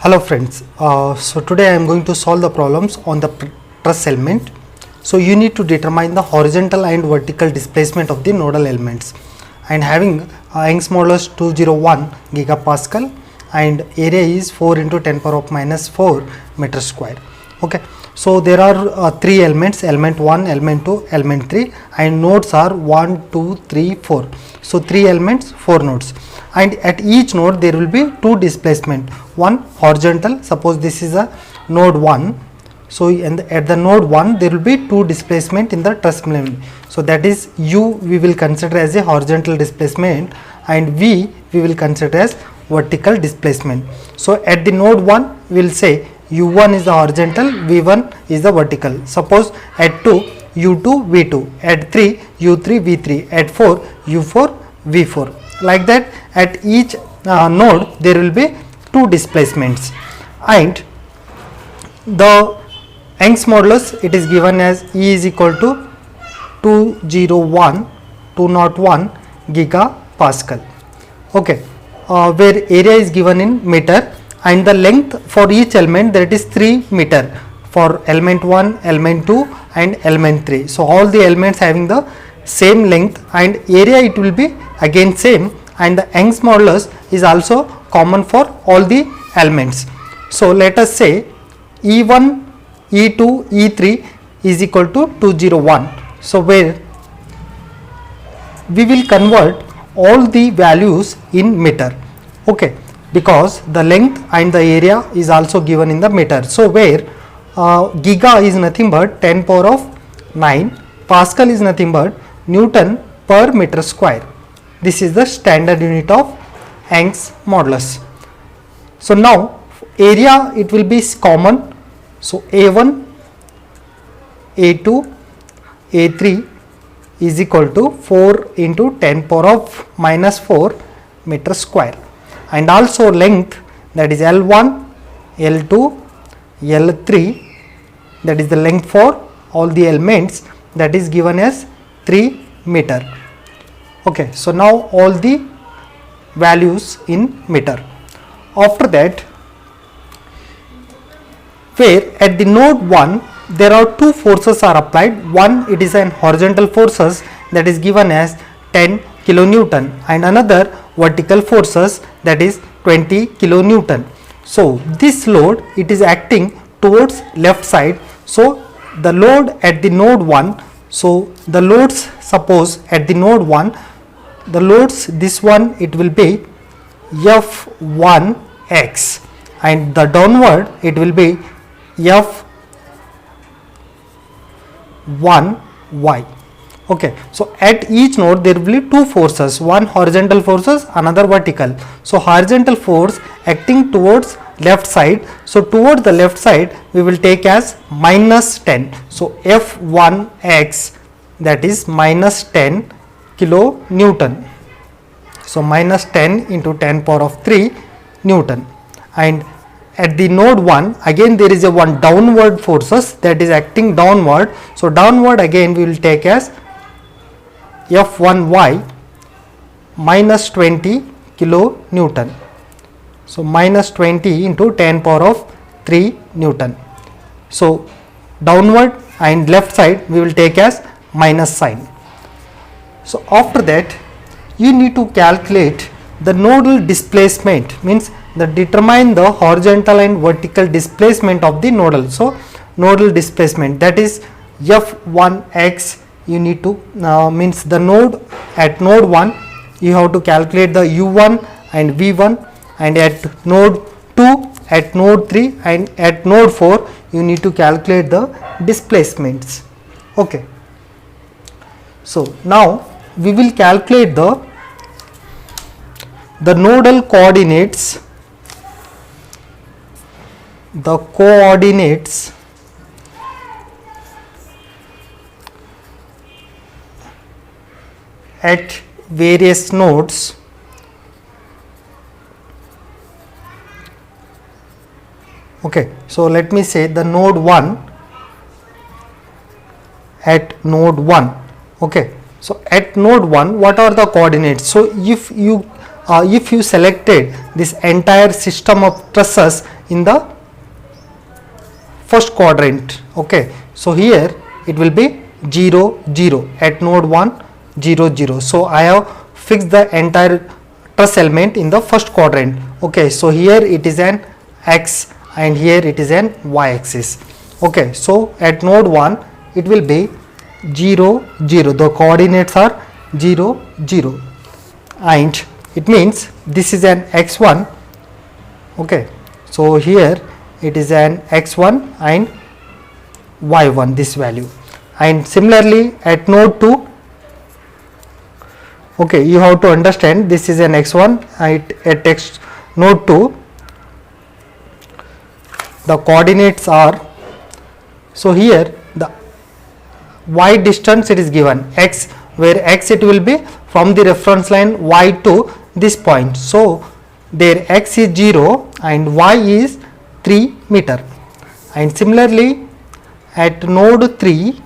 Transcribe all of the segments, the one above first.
Hello friends, so today I am going to solve the problems on the truss element. So you need to determine the horizontal and vertical displacement of the nodal elements, and having Young's modulus 201 gigapascal and area is 4 into 10 power of minus 4 meter square. Okay, so there are three elements, element 1, element 2, element 3, and nodes are 1, 2, 3, 4. So 3 elements, 4 nodes, and at each node there will be two displacement, one horizontal, suppose this is a node 1. So at the node 1 there will be two displacement in the truss element. So that is u we will consider as a horizontal displacement and v we will consider as vertical displacement. So at the node 1 we will say u1 is the horizontal, v1 is the vertical. Suppose at 2 u2 v2, at 3 u3 v3, at 4 u4 v4. Like that at each node there will be two displacements, and the Young's modulus it is given as E is equal to 201 gigapascal. Okay, where area is given in meter and the length for each element, that is 3 meter for element 1, element 2 and element 3. So all the elements having the same length, and area it will be again same, and the Young's modulus is also common for all the elements. So let us say E1, E2, E3 is equal to 201. So where we will convert all the values in meter. Okay, because the length and the area is also given in the meter. So where giga is nothing but 10 power of 9, pascal is nothing but Newton per meter square. This is the standard unit of Young's modulus. So now area it will be common. So A1, A2, A3 is equal to 4 into 10 power of minus 4 meter square, and also length, that is L1, L2, L3, that is the length for all the elements, that is given as 3 meter. Okay, so now all the values in meter. After that, where at the node 1 there are two forces are applied. One, it is an horizontal forces, that is given as 10 kilonewton, and another vertical forces, that is 20 kilonewton. So this load it is acting towards left side. So the load at the node 1, so the loads, suppose at the node 1 the loads, this one it will be F1x, and the downward it will be F1y. Okay, so at each node there will be two forces, one horizontal forces, another vertical. So horizontal force acting towards left side, so towards the left side we will take as minus 10. So F1x, that is minus 10 kilonewton. So minus 10 into 10 power of 3 Newton. And at the node 1 again there is a one downward forces, that is acting downward. So downward again we will take as F1y minus 20 kilonewton. So minus 20 into 10 power of 3 Newton. So downward and left side we will take as minus sign. So after that you need to calculate the nodal displacement, means determine the horizontal and vertical displacement of the nodal. So nodal displacement, that is F1x, you need to means the node at node 1 you have to calculate the u1 and v1, and at node 2, at node 3 and at node 4 you need to calculate the displacements. Okay, so now we will calculate the nodal coordinates, the coordinates at various nodes Okay, so let me say the node 1 at node 1. Okay, so at node 1 what are the coordinates? So if you if you selected this entire system of trusses in the first quadrant. Okay, so here it will be 0 0 at node 1 0 0. So I have fixed the entire truss element in the first quadrant. Okay, so here it is an x and here it is an y axis. Okay, so at node 1 it will be 0 0, the coordinates are 0 0, and it means this is an x1. Okay, so here it is an x1 and y1, this value. And similarly at node 2, okay, you have to understand this is an x1 at node 2, the coordinates are, so here the y distance it is given x, where x it will be from the reference line y to this point. So their x is 0 and y is 3 meter. And similarly at node 3,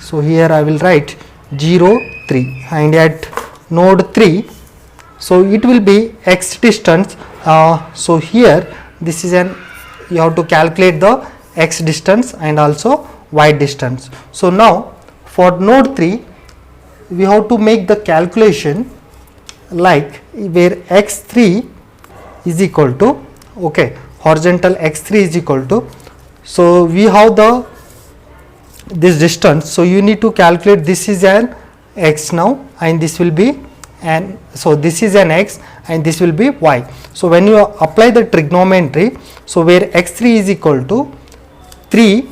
so here I will write 0 3, and at node 3, so it will be x distance. So here this is an, you have to calculate the x distance and also y distance. So now for node 3 we have to make the calculation like where x3 is equal to, okay, horizontal x3 is equal to, so we have the this distance, so you need to calculate this is an x now and this will be an, so this is an x and this will be y. So when you apply the trigonometry, so where x3 is equal to 3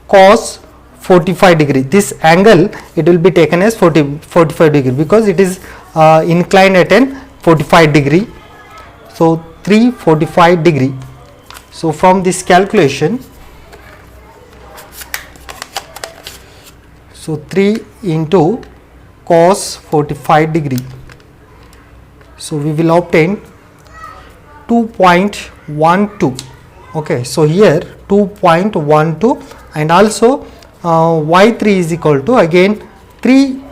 cos 45 degree, this angle it will be taken as 45 degree because it is inclined at an 45 degree. So 345 degree. So from this calculation, so 3 into cos 45 degree, so we will obtain 2.12. Okay, so here 2.12, and also y3 is equal to again 3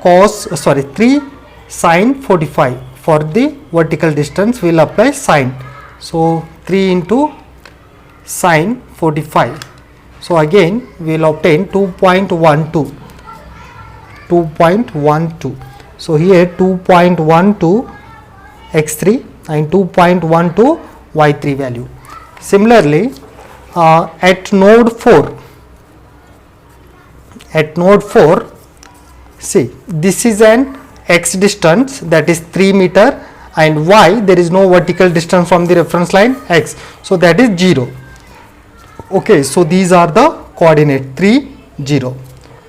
sin 45. For the vertical distance we will apply sin, so 3 into sin 45. So again we will obtain 2.12. So here 2.12 x3 and 2.12 y3 value. Similarly at node 4, see this is an x distance, that is 3 meter, and y there is no vertical distance from the reference line x, so that is 0. Okay, so these are the coordinate 3 0.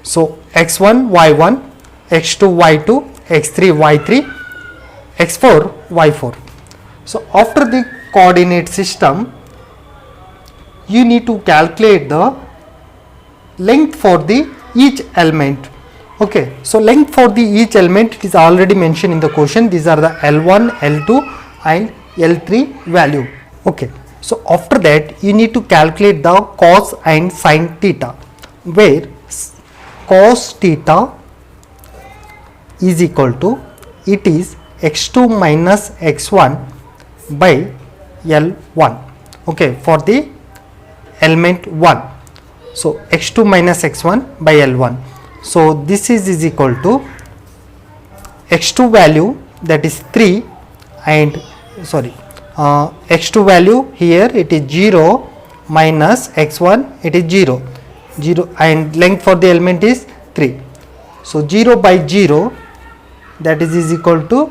So x1 y1, x2 y2, x3 y3, x4 y4. So after the coordinate system you need to calculate the length for the each element. Okay, so length for the each element is already mentioned in the question. These are the L1, L2 and L3 value. Okay, so after that you need to calculate the cos and sin theta, where cos theta is equal to, it is x2 minus x1 by L1. Okay, for the element 1, so x2 minus x1 by L1. So this is equal to x2 value, that is 3, and x2 value here it is 0 minus x1 it is 0 and length for the element is 3. So 0 by 0, that is equal to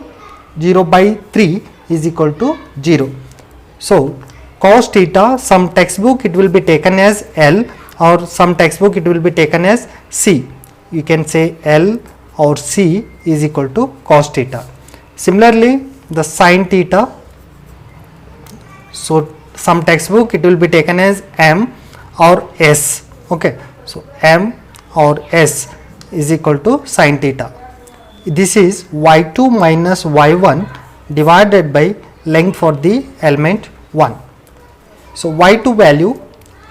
0 by 3 is equal to 0. So cos theta, some textbook it will be taken as L, or some textbook it will be taken as C. You can say L or C is equal to cos theta. Similarly the sin theta, so some textbook it will be taken as M or S. Okay, so M or S is equal to sin theta. This is y2 minus y1 divided by length for the element 1. So y2 value,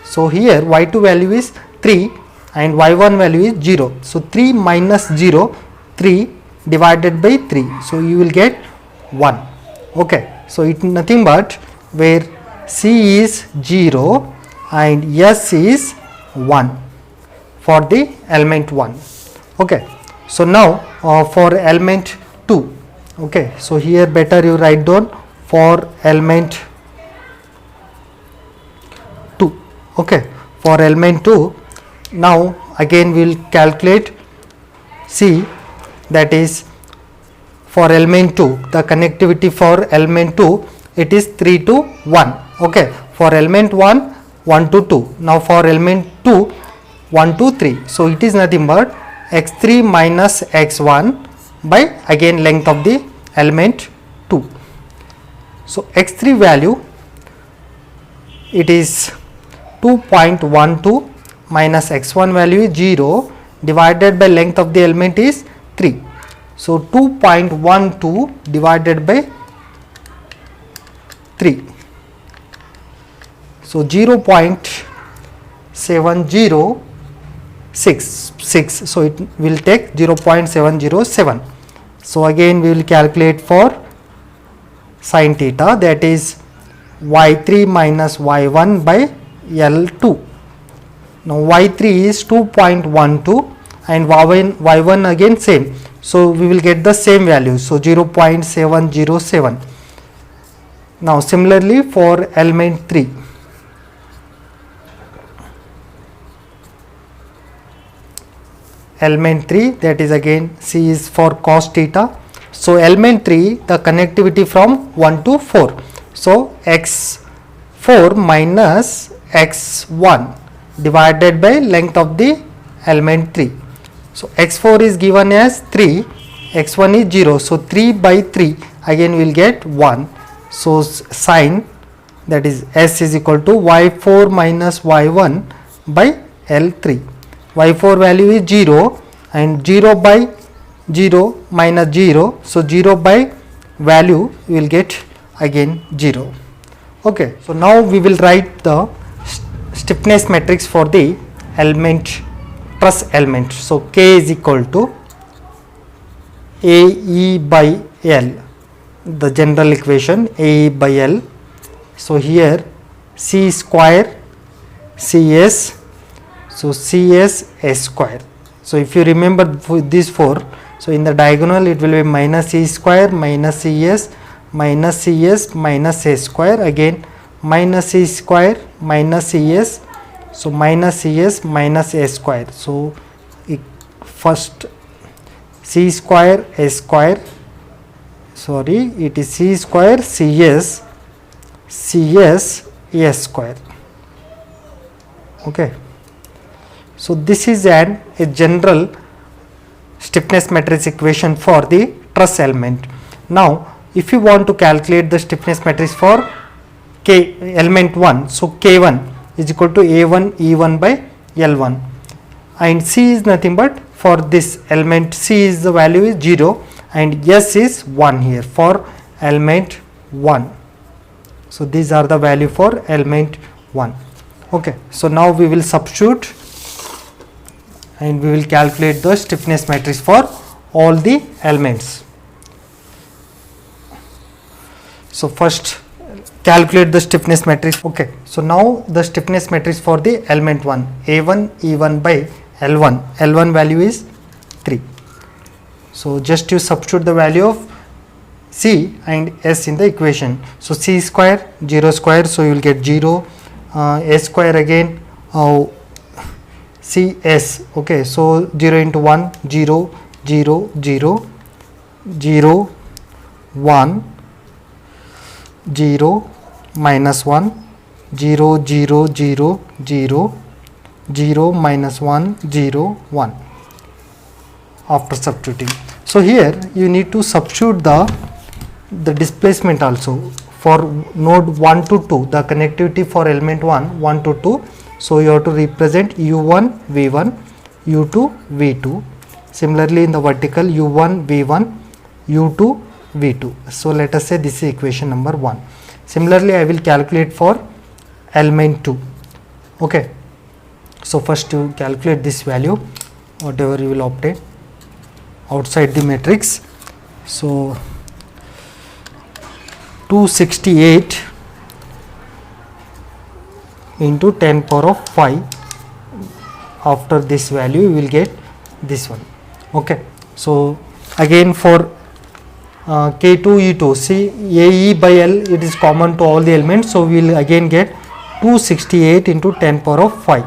so here y2 value is 3 and y1 value is 0. So 3 minus 0, 3 divided by 3. So you will get 1. Okay, so it nothing but where C is 0 and S is 1 for the element 1. Okay, so now for element 2. Okay, so here better you write down for element 2. Okay, for element 2, now again we will calculate C, that is for element 2 the connectivity for element 2 it is 3 to 1. Okay, for element 1 1 to 2. Now for element 2 1 to 3. So it is nothing but x3 minus x1 by again length of the element 2. So x3 value it is 2.12 minus x1 value is 0 divided by length of the element is 3. So 2.12 divided by 3. So 0.706. So it will take 0.707. So again we will calculate for sin theta, that is y3 minus y1 by L2. Now y3 is 2.12 and y1 again same. So we will get the same value. So 0.707. Now similarly for element 3. Element 3, that is again C is for cos theta. So element 3 the connectivity from 1 to 4. So x4 minus x1 divided by length of the element 3. So x4 is given as 3, x1 is 0. So 3 by 3 again we will get 1. So sin, that is S is equal to y4 minus y1 by L3. y4 value is 0 and 0 by 0 minus 0. So 0 by value we will get again 0. Okay, so now we will write the stiffness matrix for the element, truss element. So K is equal to AE by L, the general equation AE by L. So here C square CS, so CS S square. So if you remember these 4, so in the diagonal it will be minus C square minus CS minus CS minus S square, again minus C square minus CS, so minus CS minus S square. So first C square S square, sorry it is C square CS CS S square. Okay, so this is a general stiffness matrix equation for the truss element. Now if you want to calculate the stiffness matrix for K element 1, so K1 is equal to A1 E1 by L1, and C is nothing but for this element C is the value is 0 and S is 1 here for element 1. So these are the value for element 1. Okay, so now we will substitute and we will calculate the stiffness matrix for all the elements. So first calculate the stiffness matrix. Okay, so now the stiffness matrix for the element 1, A1 E1 by L1. L1 value is 3. So just you substitute the value of C and S in the equation. So C square 0 square, so you will get 0, S square again CS. Okay, so 0 into 1 0 0 0 0 1 0 minus 1 0 0 0 0 0 minus 1 0 1 after substituting. So here you need to substitute the displacement also for node 1 to 2, the connectivity for element 1 to 2. So you have to represent u1 v1 u2 v2. Similarly in the vertical u1 v1 u2 v2. So let us say this is equation number 1. Similarly I will calculate for element 2. Okay, so first you calculate this value, whatever you will obtain outside the matrix. So 268 into 10 power of 5. After this value you will get this one. Okay, so again for K2E2, see AE by L, it is common to all the elements, so we will again get 268 into 10 power of 5.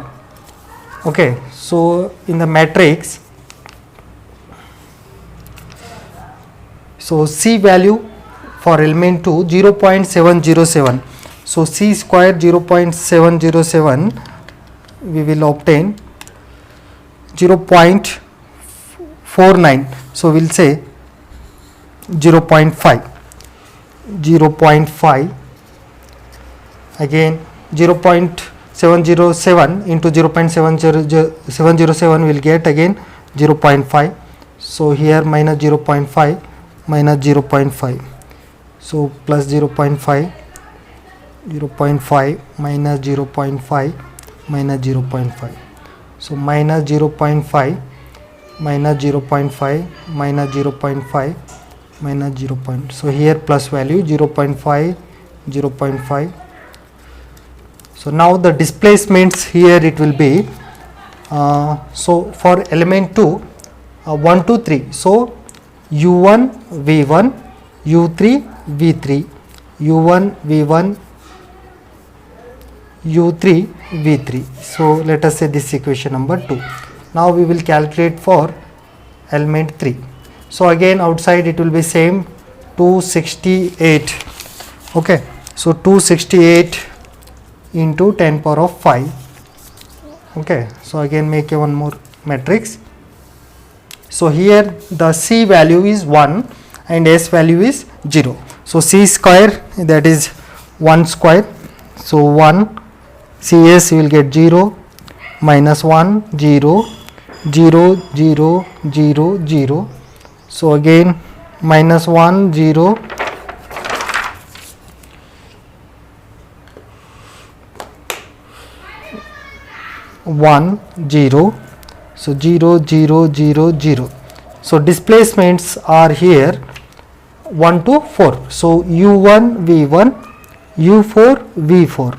Okay, so in the matrix, so C value for element 2 0.707, so C square 0.707, we will obtain 0.49, so we will say 0.5, again 0.707 into 0.707 will get again 0.5, so here minus 0.5 minus 0.5, so plus 0.5, 0.5 minus 0.5 minus 0.5, so minus 0.5 minus 0.5 minus 0.5 minus 0. So here plus value 0.5, 0.5. So now the displacements here it will be, so for element 2, 1, 2, 3, so U1 V1, U3 V3, U1 V1, U3 V3. So let us say this equation number 2. Now we will calculate for element 3. So again outside it will be same 268. Okay, so 268 into 10 power of 5. Okay, so again make a one more matrix. So here the C value is 1 and S value is 0. So C square, that is 1 square. So 1 CS you will get 0 minus 1 0 0 0 0 0. So again minus 1 0 1 0, so 0 0 0 0. So displacements are here 1 to 4. So U1 V1, U4 V4,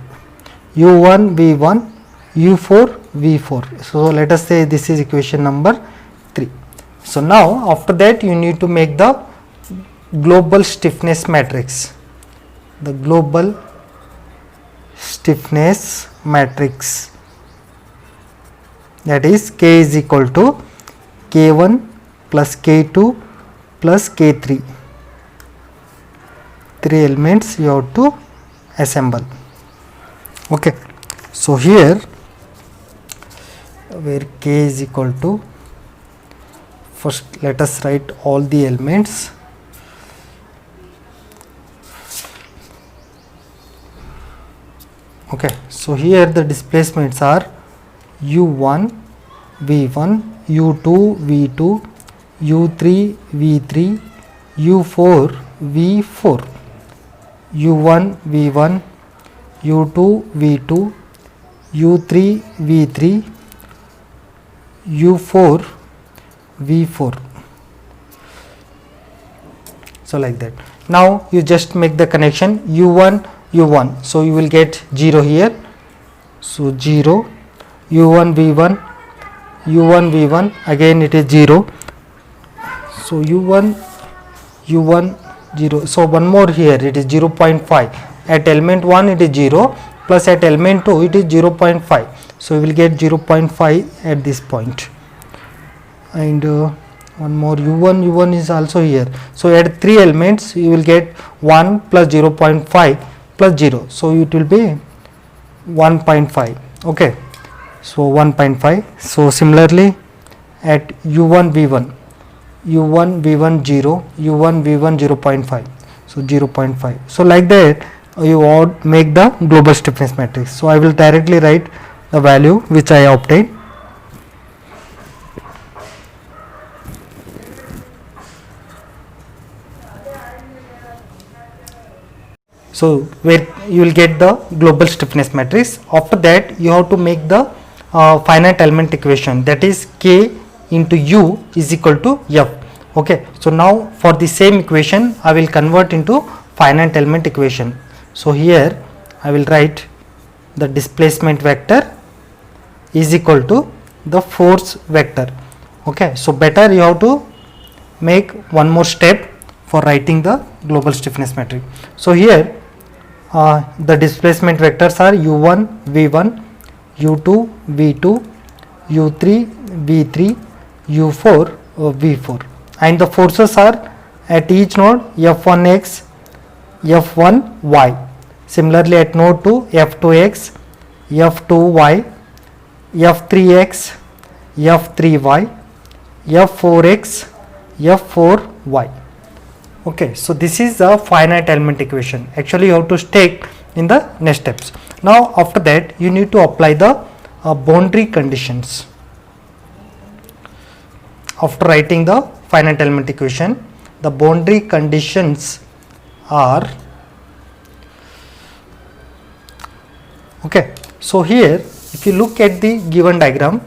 U1 V1, U4 V4. So let us say this is equation number 3. So now after that you need to make the global stiffness matrix. The global stiffness matrix, that is K is equal to K1 plus K2 plus K3. 3 elements you have to assemble. Okay, so here where K is equal to, first let us write all the elements. Okay, so here the displacements are U1 V1, U2 V2, U3 V3, U4 V4, U1 V1, U2 V2, U3 V3, U4 V4. So like that. Now you just make the connection U1 U1, so you will get 0 here, so 0, U1 V1, U1 V1, again it is 0, so U1 0, so one more here, it is 0.5, at element 1 it is 0, plus at element 2 it is 0.5, so you will get 0.5 at this point. And one more U1 is also here, so at 3 elements you will get 1 plus 0.5 plus 0, so it will be 1.5. okay, so 1.5. so similarly at U1 V1, 0, U1 V1 0.5, so 0.5. so like that you would make the global stiffness matrix. So I will directly write the value which I obtained. So where you will get the global stiffness matrix. After that you have to make the finite element equation, that is K into U is equal to F. Okay, so now for the same equation I will convert into finite element equation. So here I will write the displacement vector is equal to the force vector. Okay, so better you have to make one more step for writing the global stiffness metric. So here the displacement vectors are u1 v1, u2 v2, u3 v3, u4 v4, and the forces are at each node f1x, f1y. Similarly at node 2 f2x, f2y, f3x, f3y, f4x, f4y. Okay, so this is the finite element equation. Actually you have to take in the next steps. Now after that you need to apply the boundary conditions. After writing the finite element equation, the boundary conditions are, okay, so here if you look at the given diagram,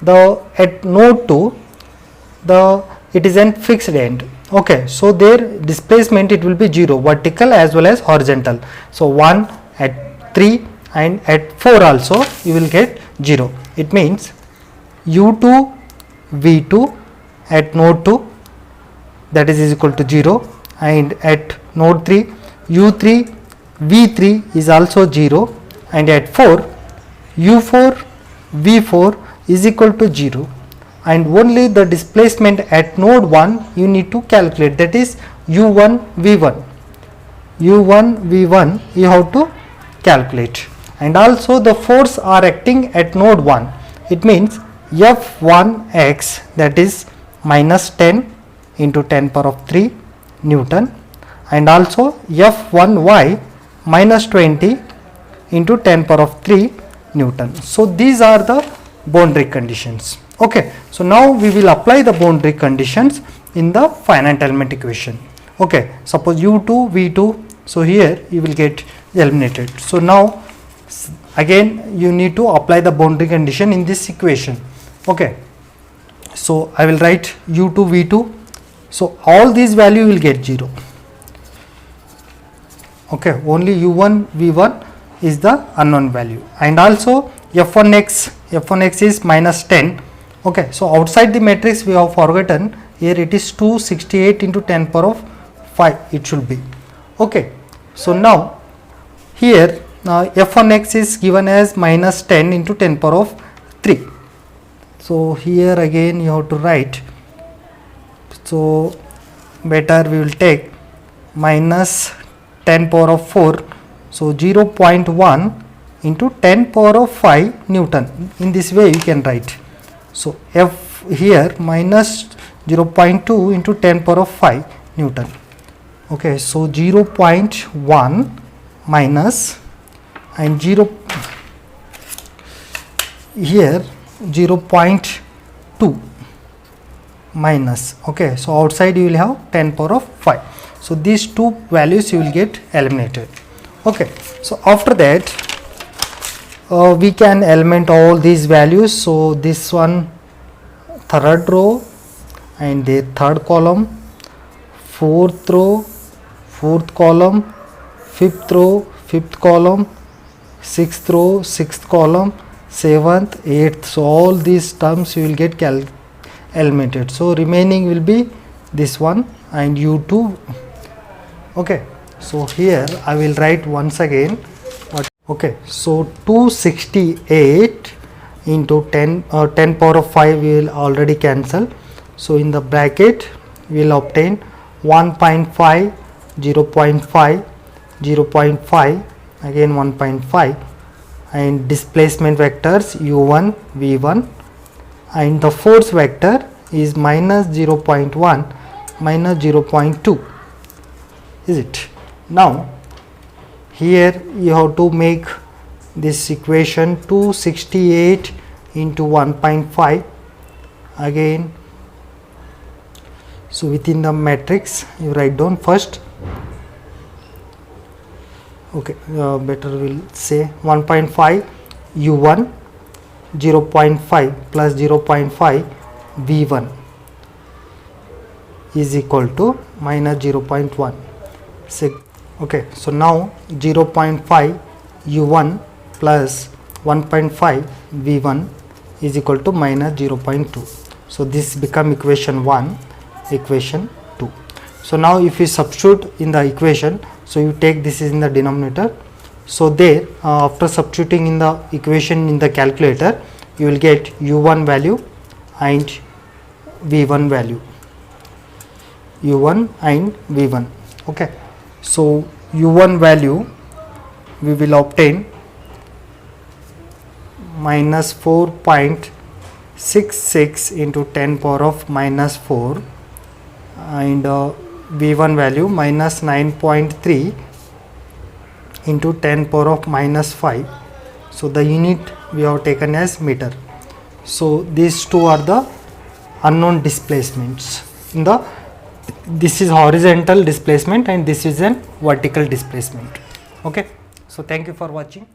the at node 2 it is an fixed end. Okay, so their displacement it will be 0, vertical as well as horizontal. So 1 at 3 and at 4 also you will get 0. It means u2 v2 at node 2, that is equal to 0, and at node 3 u3 v3 is also 0, and at 4 u4 v4 is equal to 0, and only the displacement at node 1 you need to calculate, that is u1 v1. u1 v1 you have to calculate, and also the force are acting at node 1. It means f1x, that is minus 10 into 10 power of 3 Newton, and also f1y minus 20 into 10 power of 3 Newton. So these are the boundary conditions. Okay, so now we will apply the boundary conditions in the finite element equation. Okay, suppose u2 v2, so here you will get eliminated. So now again you need to apply the boundary condition in this equation. Okay, so I will write u2 v2, so all these value will get 0. Okay, only u1 v1 is the unknown value, and also f1x is minus 10. Okay, so outside the matrix we have forgotten, here it is 268 into 10 power of 5 it should be. Okay, so now here f1x is given as minus 10 into 10 power of 3. So here again you have to write, so better we will take minus 10 power of 4, so 0.1 into 10 power of 5 Newton. In this way you can write. So f here minus 0.2 into 10 power of 5 Newton. Okay, so 0.1 minus and 0 here 0.2 minus. Okay, so outside you will have 10 power of 5. So these two values you will get eliminated. Okay, so after that we can element all these values. So this one third row and the third column, fourth row, fourth column, fifth row, fifth column, sixth row, sixth column, seventh, eighth. So all these terms you will get eliminated. So remaining will be this one and u2. Okay, so here I will write once again. Okay, so 268 into 10 power of 5 we will already cancel. So in the bracket we will obtain 1.5, 0.5, 0.5, again 1.5, and displacement vectors u1 v1, and the force vector is minus 0.1 minus 0.2, is it? Now here you have to make this equation 268 into 1.5 again. So within the matrix you write down first. Okay, better we'll say 1.5 u1, 0.5 plus 0.5 v1 is equal to minus 0.1. Okay, so now 0.5 u1 plus 1.5 v1 is equal to minus 0.2. So this become equation 1, equation 2. So now if you substitute in the equation, so you take this is in the denominator. So there after substituting in the equation in the calculator, you will get u1 value and v1 value, u1 and v1. Okay, so u1 value we will obtain minus 4.66 into 10 power of minus 4 and v1 value minus 9.3 into 10 power of minus 5. So the unit we have taken as meter. So these two are the unknown displacements. This is horizontal displacement and this is an vertical displacement. Okay, so thank you for watching.